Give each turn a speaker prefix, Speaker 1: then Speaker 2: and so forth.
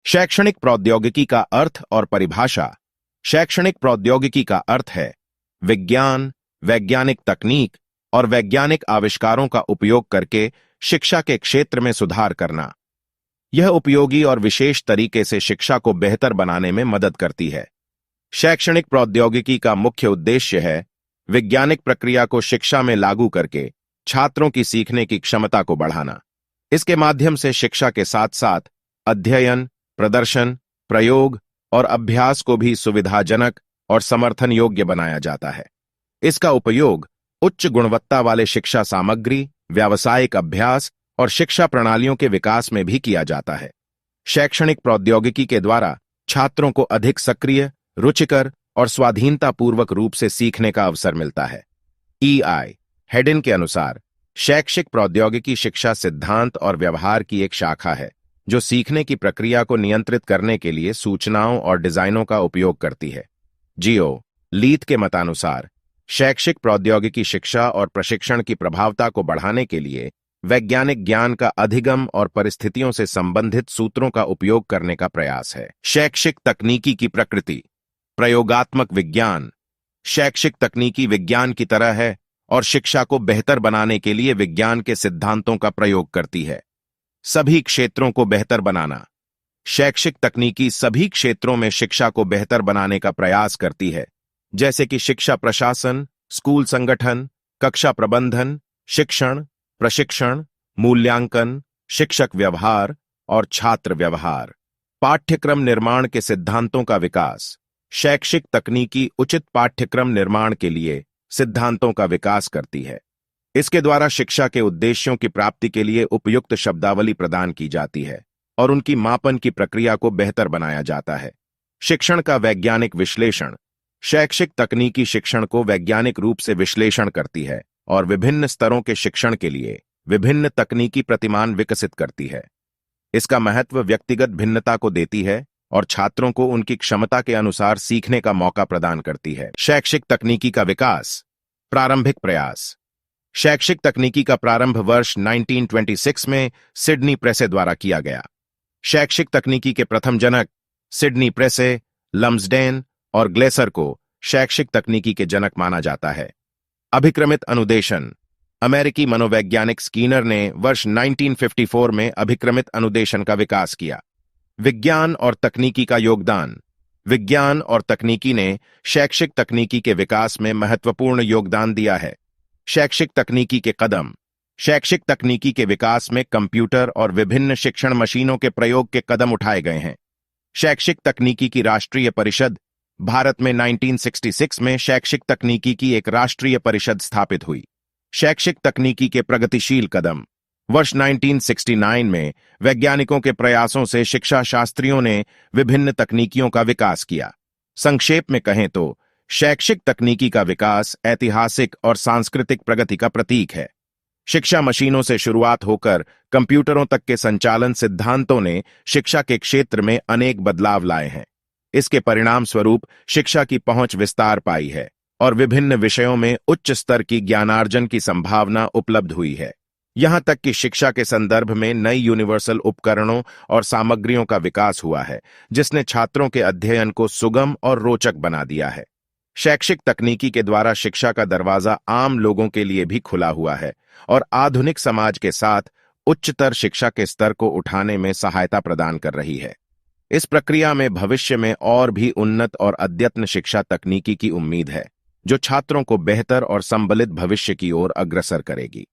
Speaker 1: शैक्षणिक प्रौद्योगिकी का अर्थ और परिभाषा। शैक्षणिक प्रौद्योगिकी का अर्थ है विज्ञान, वैज्ञानिक तकनीक और वैज्ञानिक आविष्कारों का उपयोग करके शिक्षा के क्षेत्र में सुधार करना। यह उपयोगी और विशेष तरीके से शिक्षा को बेहतर बनाने में मदद करती है। शैक्षणिक प्रौद्योगिकी का मुख्य उद्देश्य है वैज्ञानिक प्रक्रिया को शिक्षा में लागू करके छात्रों की सीखने की क्षमता को बढ़ाना। इसके माध्यम से शिक्षा के साथ साथ अध्ययन, प्रदर्शन, प्रयोग और अभ्यास को भी सुविधाजनक और समर्थन योग्य बनाया जाता है। इसका उपयोग उच्च गुणवत्ता वाले शिक्षा सामग्री, व्यावसायिक अभ्यास और शिक्षा प्रणालियों के विकास में भी किया जाता है। शैक्षणिक प्रौद्योगिकी के द्वारा छात्रों को अधिक सक्रिय, रुचिकर और स्वाधीनतापूर्वक रूप से सीखने का अवसर मिलता है। EI हेडिन के अनुसार शैक्षिक प्रौद्योगिकी शिक्षा सिद्धांत और व्यवहार की एक शाखा है जो सीखने की प्रक्रिया को नियंत्रित करने के लिए सूचनाओं और डिजाइनों का उपयोग करती है। जियो लीथ के मतानुसार शैक्षिक प्रौद्योगिकी शिक्षा और प्रशिक्षण की प्रभावता को बढ़ाने के लिए वैज्ञानिक ज्ञान का अधिगम और परिस्थितियों से संबंधित सूत्रों का उपयोग करने का प्रयास है। शैक्षिक तकनीकी की प्रकृति। प्रयोगात्मक विज्ञान। शैक्षिक तकनीकी विज्ञान की तरह है और शिक्षा को बेहतर बनाने के लिए विज्ञान के सिद्धांतों का प्रयोग करती है। सभी क्षेत्रों को बेहतर बनाना। शैक्षिक तकनीकी सभी क्षेत्रों में शिक्षा को बेहतर बनाने का प्रयास करती है, जैसे कि शिक्षा प्रशासन, स्कूल संगठन, कक्षा प्रबंधन, शिक्षण, प्रशिक्षण, मूल्यांकन, शिक्षक व्यवहार और छात्र व्यवहार। पाठ्यक्रम निर्माण के सिद्धांतों का विकास। शैक्षिक तकनीकी उचित पाठ्यक्रम निर्माण के लिए सिद्धांतों का विकास करती है। इसके द्वारा शिक्षा के उद्देश्यों की प्राप्ति के लिए उपयुक्त शब्दावली प्रदान की जाती है और उनकी मापन की प्रक्रिया को बेहतर बनाया जाता है। शिक्षण का वैज्ञानिक विश्लेषण। शैक्षिक तकनीकी शिक्षण को वैज्ञानिक रूप से विश्लेषण करती है और विभिन्न स्तरों के शिक्षण के लिए विभिन्न तकनीकी प्रतिमान विकसित करती है। इसका महत्व व्यक्तिगत भिन्नता को देती है और छात्रों को उनकी क्षमता के अनुसार सीखने का मौका प्रदान करती है। शैक्षिक तकनीकी का विकास। प्रारंभिक प्रयास। शैक्षिक तकनीकी का प्रारंभ वर्ष 1926 में सिडनी प्रेसे द्वारा किया गया। शैक्षिक तकनीकी के प्रथम जनक सिडनी प्रेसे, लम्सडेन और ग्लेसर को शैक्षिक तकनीकी के जनक माना जाता है। अभिक्रमित अनुदेशन। अमेरिकी मनोवैज्ञानिक स्कीनर ने वर्ष 1954 में अभिक्रमित अनुदेशन का विकास किया। विज्ञान और तकनीकी का योगदान। विज्ञान और तकनीकी ने शैक्षिक तकनीकी के विकास में महत्वपूर्ण योगदान दिया है। शैक्षिक तकनीकी के कदम। शैक्षिक तकनीकी के विकास में कंप्यूटर और विभिन्न शिक्षण मशीनों के प्रयोग के कदम उठाए गए हैं। शैक्षिक तकनीकी की राष्ट्रीय परिषद। भारत में 1966 में शैक्षिक तकनीकी की एक राष्ट्रीय परिषद स्थापित हुई। शैक्षिक तकनीकी के प्रगतिशील कदम। वर्ष 1969 में वैज्ञानिकों के प्रयासों से शिक्षा शास्त्रियों ने विभिन्न तकनीकियों का विकास किया। संक्षेप में कहें तो शैक्षिक तकनीकी का विकास ऐतिहासिक और सांस्कृतिक प्रगति का प्रतीक है। शिक्षा मशीनों से शुरुआत होकर कंप्यूटरों तक के संचालन सिद्धांतों ने शिक्षा के क्षेत्र में अनेक बदलाव लाए हैं। इसके परिणाम स्वरूप शिक्षा की पहुंच विस्तार पाई है और विभिन्न विषयों में उच्च स्तर की ज्ञानार्जन की संभावना उपलब्ध हुई है। यहां तक कि शिक्षा के संदर्भ में नई यूनिवर्सल उपकरणों और सामग्रियों का विकास हुआ है, जिसने छात्रों के अध्ययन को सुगम और रोचक बना दिया है। शैक्षिक तकनीकी के द्वारा शिक्षा का दरवाजा आम लोगों के लिए भी खुला हुआ है और आधुनिक समाज के साथ उच्चतर शिक्षा के स्तर को उठाने में सहायता प्रदान कर रही है। इस प्रक्रिया में भविष्य में और भी उन्नत और अद्यतन शिक्षा तकनीकी की उम्मीद है, जो छात्रों को बेहतर और संबलित भविष्य की ओर अग्रसर करेगी।